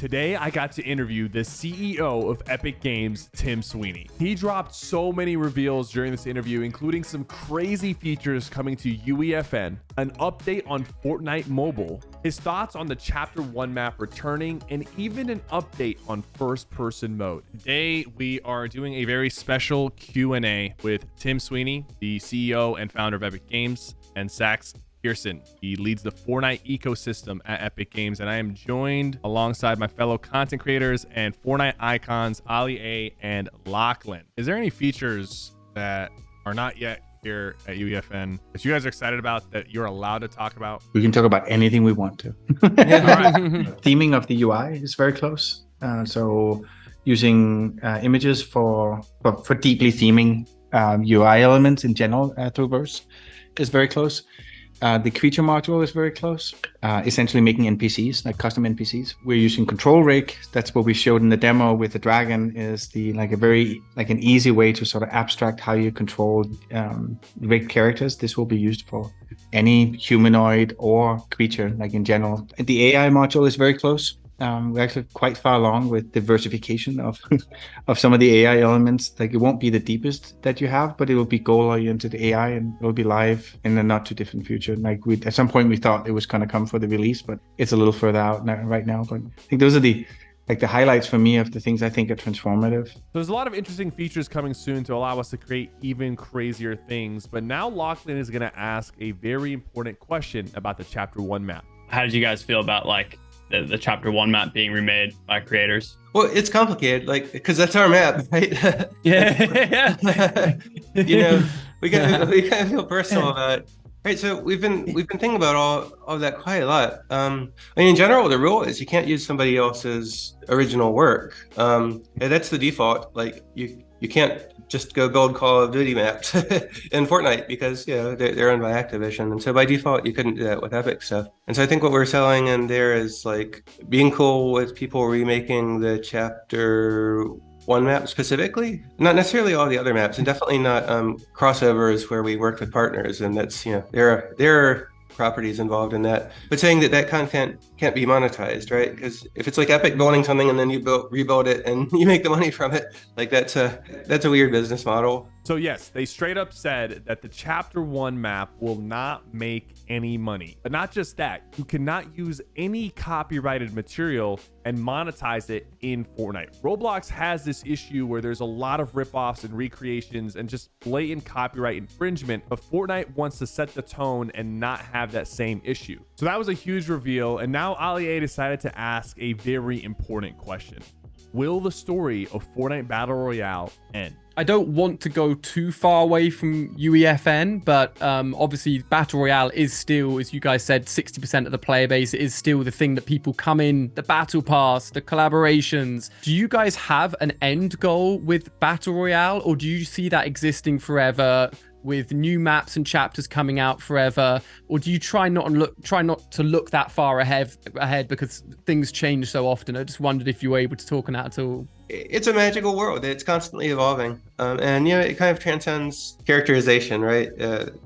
Today, I got to interview the CEO of Epic Games, Tim Sweeney. He dropped so many reveals during this interview, including some crazy features coming to UEFN, an update on Fortnite Mobile, his thoughts on the Chapter 1 map returning, and even an update on first-person mode. Today, we are doing a very special Q&A with Tim Sweeney, the CEO and founder of Epic Games, and Sax Pearson. He leads the Fortnite ecosystem at Epic Games, and I am joined alongside my fellow content creators and Fortnite icons, Ali A and Lachlan. Is there any features that are not yet here at UEFN that you guys are excited about that you're allowed to talk about? We can talk about anything we want to. Theming of the UI is very close. So using images for deeply theming UI elements in general through Verse is very close. The creature module is very close, essentially making NPCs, like custom NPCs. We're using control rig. That's what we showed in the demo with the dragon, is an easy way to sort of abstract how you control rig characters. This will be used for any humanoid or creature, like in general. And the AI module is very close. We're actually quite far along with diversification of some of the AI elements. Like, it won't be the deepest that you have, but it will be goal-oriented AI, and it will be live in the not too distant future. Like, at some point we thought it was going to come for the release, but it's a little further out right now. But I think those are the highlights for me of the things I think are transformative. There's a lot of interesting features coming soon to allow us to create even crazier things. But now Lachlan is going to ask a very important question about the Chapter 1 map. How did you guys feel about the Chapter 1 map being remade by creators? Well, it's complicated, because that's our map, right? Yeah. We kind of feel personal about it, right? So we've been thinking about all that quite a lot. In general, the rule is you can't use somebody else's original work. And that's the default. Like, you can't just go build Call of Duty maps in Fortnite because they're owned by Activision, and so by default you couldn't do that with Epic stuff. And so I think what we're selling in there is like being cool with people remaking the Chapter 1 map specifically, not necessarily all the other maps, and definitely not crossovers where we work with partners, and that's there are properties involved in that, but saying that content can't be monetized, right? Because if it's like Epic building something and then you rebuild it and you make the money from it, like that's a weird business model. So yes, they straight up said that the Chapter 1 map will not make any money. But not just that, you cannot use any copyrighted material and monetize it in Fortnite. Roblox has this issue where there's a lot of ripoffs and recreations and just blatant copyright infringement, but Fortnite wants to set the tone and not have that same issue. So that was a huge reveal, and now Ali A decided to ask a very important question. Will the story of Fortnite Battle Royale end? I don't want to go too far away from UEFN, but obviously Battle Royale is still, as you guys said, 60% of the player base. It is still the thing that people come in, the Battle Pass, the collaborations. Do you guys have an end goal with Battle Royale, or do you see that existing forever with new maps and chapters coming out forever? Or do you try not to look that far ahead because things change so often? I just wondered if you were able to talk on that at all. It's a magical world. It's constantly evolving. And it kind of transcends characterization, right?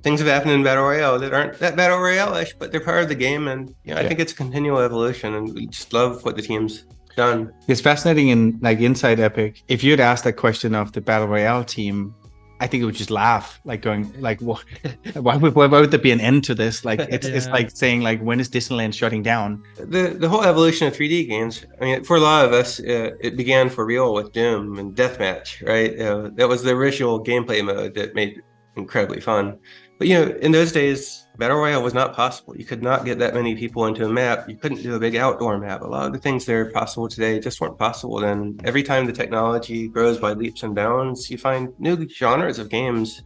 Things have happened in Battle Royale that aren't that Battle Royale-ish, but they're part of the game. And I think it's a continual evolution, and we just love what the team's done. It's fascinating inside Epic. If you'd asked that question of the Battle Royale team, I think it would just laugh, what? Why would there be an end to this? It's like saying, when is Disneyland shutting down? The whole evolution of 3D games, for a lot of us, it began for real with Doom and Deathmatch, right? That was the original gameplay mode that made it incredibly fun. But in those days, Battle Royale was not possible. You could not get that many people into a map. You couldn't do a big outdoor map. A lot of the things that are possible today just weren't possible then. Every time the technology grows by leaps and bounds, you find new genres of games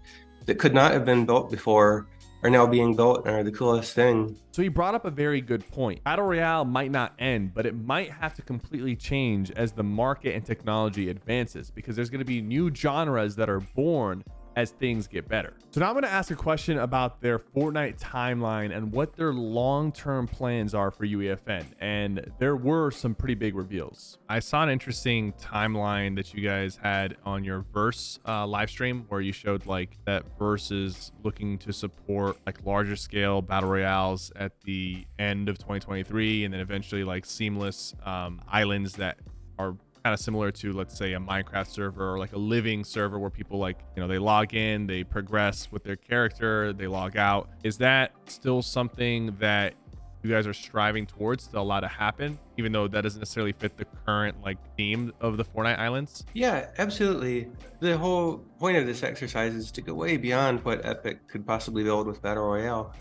that could not have been built before are now being built and are the coolest thing. So he brought up a very good point. Battle Royale might not end, but it might have to completely change as the market and technology advances, because there's going to be new genres that are born as things get better. So now I'm going to ask a question about their Fortnite timeline and what their long-term plans are for UEFN. And there were some pretty big reveals. I saw an interesting timeline that you guys had on your Verse live stream, where you showed like that Verse is looking to support like larger scale battle royales at the end of 2023, and then eventually like seamless islands that are kind of similar to, let's say, a Minecraft server or like a living server where people like, you know, they log in, they progress with their character, they log out. Is that still something that you guys are striving towards to allow to happen, even though that doesn't necessarily fit the current like theme of the Fortnite islands? Yeah, absolutely. The whole point of this exercise is to go way beyond what Epic could possibly build with Battle Royale.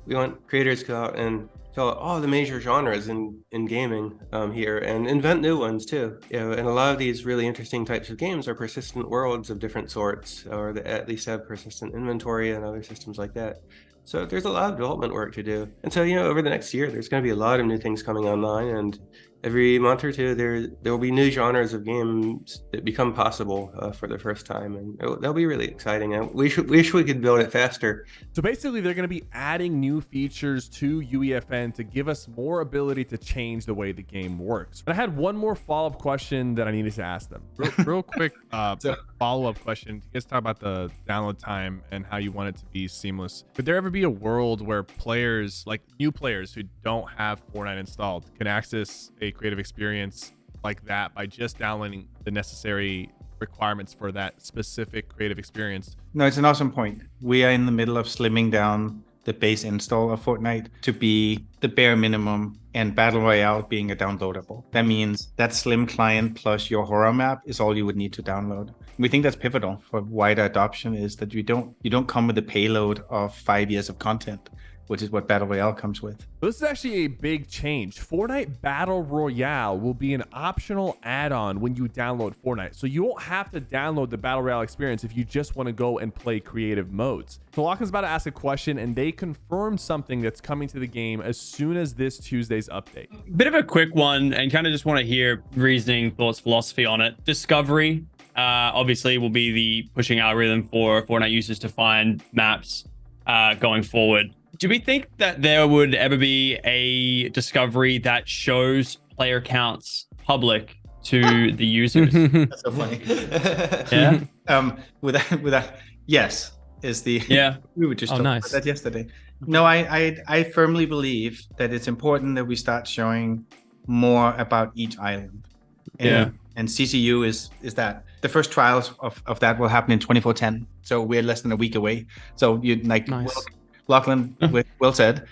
We want creators to go out and fill out all the major genres in gaming here and invent new ones too. You know, and a lot of these really interesting types of games are persistent worlds of different sorts, or they at least have persistent inventory and other systems like that. So there's a lot of development work to do. And so, you know, over the next year, there's going to be a lot of new things coming online, and every month or two, there will be new genres of games that become possible for the first time, and that'll be really exciting. And we wish we could build it faster. So basically, they're going to be adding new features to UEFN to give us more ability to change the way the game works. But I had one more follow-up question that I needed to ask them. Real quick follow-up question. You guys talk about the download time and how you want it to be seamless. Could there ever be a world where players, like new players who don't have Fortnite installed, can access a creative experience like that by just downloading the necessary requirements for that specific creative experience? No, it's an awesome point. We are in the middle of slimming down the base install of Fortnite to be the bare minimum, and Battle Royale being a downloadable. That means that slim client plus your horror map is all you would need to download. We think that's pivotal for wider adoption, is that you don't come with a payload of 5 years of content, which is what Battle Royale comes with. This is actually a big change. Fortnite Battle Royale will be an optional add-on when you download Fortnite. So you won't have to download the Battle Royale experience if you just want to go and play creative modes. So Lachlan's about to ask a question, and they confirmed something that's coming to the game as soon as this Tuesday's update. Bit of a quick one, and kind of just want to hear reasoning, thoughts, philosophy on it. Discovery, obviously, will be the pushing algorithm for Fortnite users to find maps going forward. Do we think that there would ever be a discovery that shows player counts public to the users? That's so funny. Yeah. With that, yes, is the Yeah. we were just talking about that yesterday. No, I firmly believe that it's important that we start showing more about each island. And CCU is that the first trials of that will happen in 24/10. So we're less than a week away. So you like. Nice. Lachlan, well said.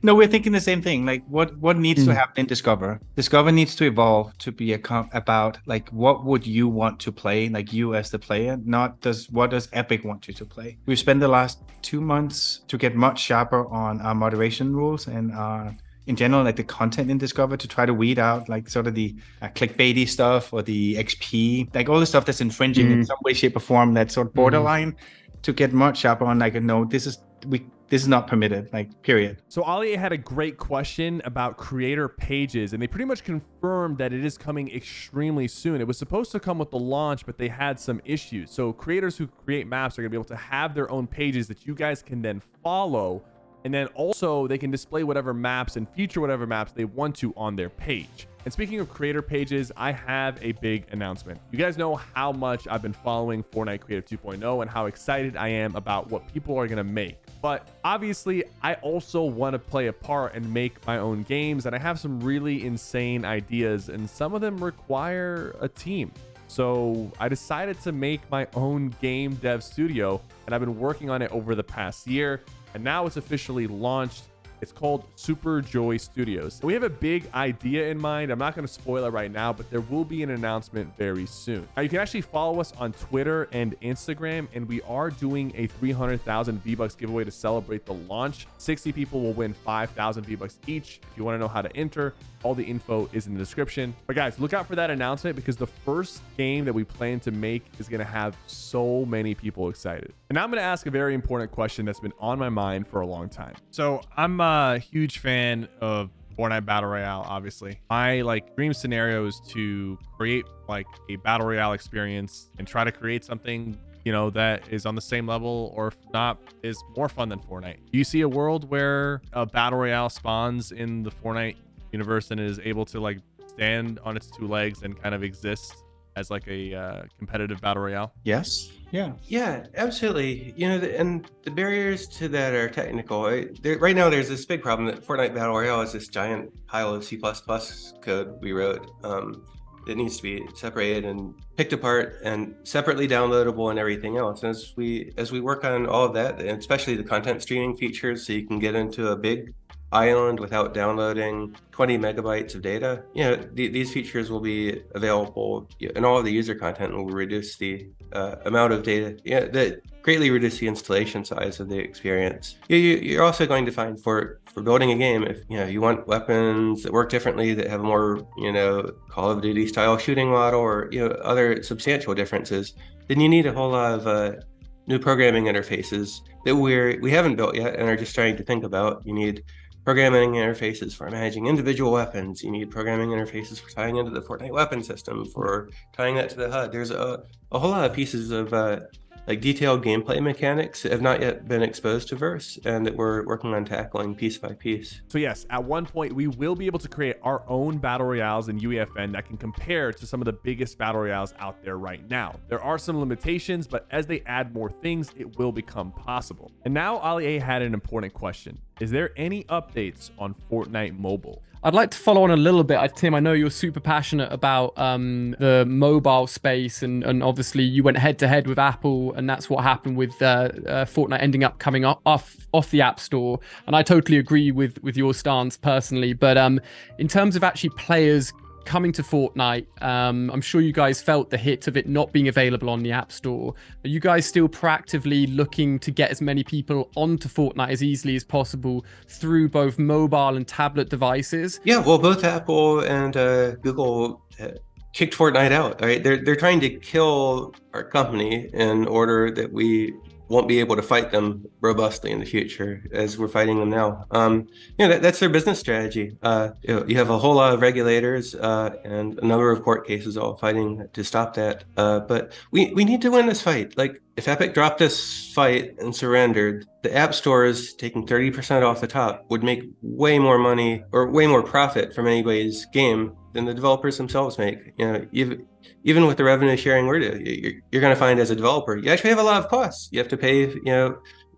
No, we're thinking the same thing. Like, what needs to happen in Discover? Discover needs to evolve to be about like, what would you want to play? Like, you as the player, not what does Epic want you to play? We've spent the last 2 months to get much sharper on our moderation rules and in general, like the content in Discover, to try to weed out like sort of the clickbaity stuff or the XP, like all the stuff that's infringing in some way, shape, or form, that's sort of borderline. To get much sharper on like, no, this is not permitted, like, period. So Ali had a great question about creator pages, and they pretty much confirmed that it is coming extremely soon. It was supposed to come with the launch, but they had some issues. So creators who create maps are gonna be able to have their own pages that you guys can then follow, and then also they can display whatever maps and feature whatever maps they want to on their page. And speaking of creator pages, I have a big announcement. You guys know how much I've been following Fortnite Creative 2.0 and how excited I am about what people are gonna make. But obviously, I also want to play a part and make my own games, and I have some really insane ideas, and some of them require a team. So I decided to make my own game dev studio, and I've been working on it over the past year, and now it's officially launched. It's called Super Joy Studios. We have a big idea in mind. I'm not going to spoil it right now, but there will be an announcement very soon. Now, you can actually follow us on Twitter and Instagram, and we are doing a 300,000 V-Bucks giveaway to celebrate the launch. 60 people will win 5,000 V-Bucks each. If you want to know how to enter, all the info is in the description. But guys, look out for that announcement, because the first game that we plan to make is going to have so many people excited. And now I'm going to ask a very important question that's been on my mind for a long time. So I'm a huge fan of Fortnite Battle Royale, obviously. My dream scenario is to create like a Battle Royale experience and try to create something you know, that is on the same level, or if not, is more fun than Fortnite? Do you see a world where a battle royale spawns in the Fortnite universe and is able to like stand on its two legs and kind of exist as like a competitive battle royale? Yes. Yeah. Yeah, absolutely. You know, and the barriers to that are technical. Right now, there's this big problem that Fortnite Battle Royale is this giant pile of C++ code we wrote that needs to be separated and picked apart and separately downloadable and everything else. And as we work on all of that, and especially the content streaming features, so you can get into a big island without downloading 20 megabytes of data, you know, these features will be available, and all of the user content will reduce the amount of data, that greatly reduce the installation size of the experience. You're also going to find for building a game, if you want weapons that work differently, that have a more Call of Duty style shooting model, or other substantial differences, then you need a whole lot of new programming interfaces that we haven't built yet and are just starting to think about. You need programming interfaces for managing individual weapons. You need programming interfaces for tying into the Fortnite weapon system, for tying that to the HUD. There's a whole lot of pieces of like detailed gameplay mechanics that have not yet been exposed to Verse, and that we're working on tackling piece by piece. So yes, at one point we will be able to create our own battle royales in UEFN that can compare to some of the biggest battle royales out there right now. There are some limitations, but as they add more things, it will become possible. And now Ali A had an important question. Is there any updates on Fortnite Mobile? I'd like to follow on a little bit. Tim, I know you're super passionate about the mobile space, and obviously you went head to head with Apple, and that's what happened with Fortnite ending up coming off the App Store. And I totally agree with your stance personally. But in terms of actually players coming to Fortnite, I'm sure you guys felt the hit of it not being available on the App Store. Are you guys still proactively looking to get as many people onto Fortnite as easily as possible through both mobile and tablet devices? Yeah, well, both Apple and Google kicked Fortnite out. Right? They're trying to kill our company in order that we won't be able to fight them robustly in the future as we're fighting them now. That's their business strategy. You have a whole lot of regulators and a number of court cases all fighting to stop that. But we need to win this fight. Like, if Epic dropped this fight and surrendered, the app stores taking 30% off the top would make way more money, or way more profit from anybody's game than the developers themselves make. Even with the revenue sharing we're doing, you're going to find as a developer, you actually have a lot of costs. You have to pay,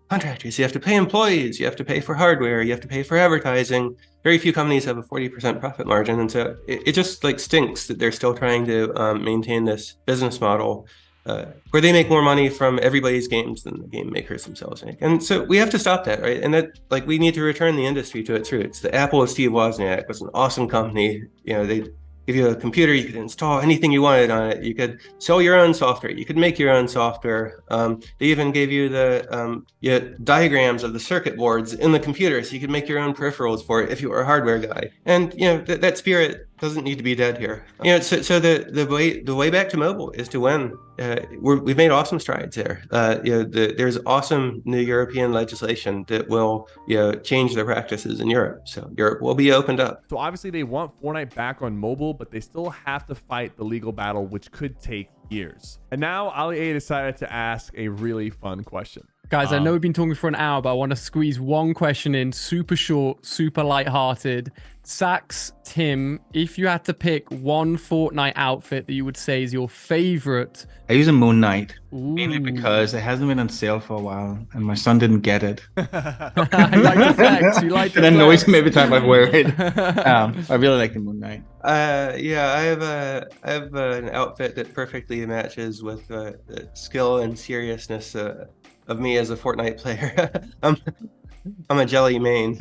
contractors, you have to pay employees, you have to pay for hardware, you have to pay for advertising. Very few companies have a 40% profit margin. And so it just like stinks that they're still trying to maintain this business model where they make more money from everybody's games than the game makers themselves make. And so we have to stop that, right? And that, like, we need to return the industry to its roots. The Apple of Steve Wozniak was an awesome company. They give you a computer, you could install anything you wanted on it. You could sell your own software. You could make your own software. They even gave you the diagrams of the circuit boards in the computer, so you could make your own peripherals for it if you were a hardware guy. And that spirit doesn't need to be dead here. So the way back to mobile is to win. We've made awesome strides there. There's awesome new European legislation that will change the practices in Europe. So Europe will be opened up. So obviously they want Fortnite back on mobile, but they still have to fight the legal battle, which could take years. And now Ali A decided to ask a really fun question. Guys, I know we've been talking for an hour, but I want to squeeze one question in, super short, super lighthearted. Sax, Tim, if you had to pick one Fortnite outfit that you would say is your favorite. I use a Moon Knight, Ooh. mainly because it hasn't been on sale for a while, and my son didn't get it. I like the flex. You like the It annoys flex. me every time I wear it. I really like the Moon Knight. I have an outfit that perfectly matches with the skill and seriousness of me as a Fortnite player. I'm a jelly main.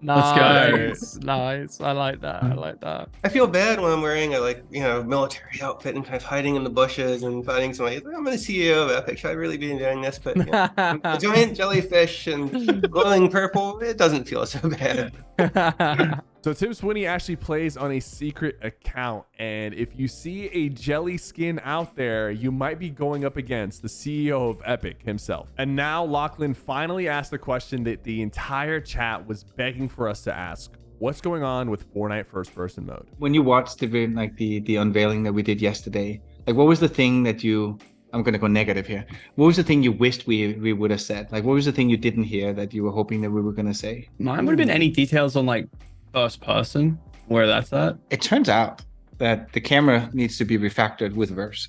Nice. I like that. I feel bad when I'm wearing a military outfit and kind of hiding in the bushes and fighting somebody. I'm the CEO of Epic. Should I really be doing this? But a giant jellyfish and glowing purple, it doesn't feel so bad. So Tim Sweeney actually plays on a secret account, and if you see a jelly skin out there, you might be going up against the CEO of Epic himself. And now Lachlan finally asked the question that the entire chat was begging for us to ask. What's going on with Fortnite first person mode? When you watched the unveiling that we did yesterday, what was the thing that you I'm gonna go negative here. What was the thing you wished we would have said? Like, what was the thing you didn't hear that you were hoping that we were gonna say? Mine would have been any details on like first person, where that's at. It turns out that the camera needs to be refactored with verse,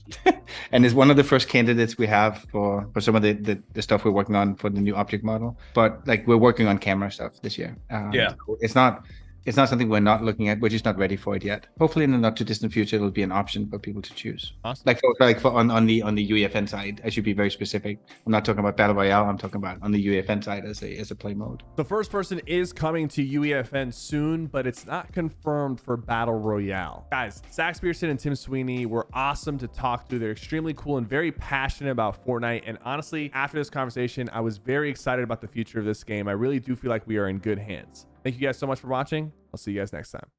and is one of the first candidates we have for some of the stuff we're working on for the new object model. But like, we're working on camera stuff this year. Yeah. So it's not something we're not looking at. We're just not ready for it yet. Hopefully, in the not too distant future, it'll be an option for people to choose. Awesome. Like for on the UEFN side, I should be very specific. I'm not talking about Battle Royale. I'm talking about on the UEFN side as a play mode. The first person is coming to UEFN soon, but it's not confirmed for Battle Royale. Guys, Zach Spearson and Tim Sweeney were awesome to talk to. They're extremely cool and very passionate about Fortnite. And honestly, after this conversation, I was very excited about the future of this game. I really do feel like we are in good hands. Thank you guys so much for watching. I'll see you guys next time.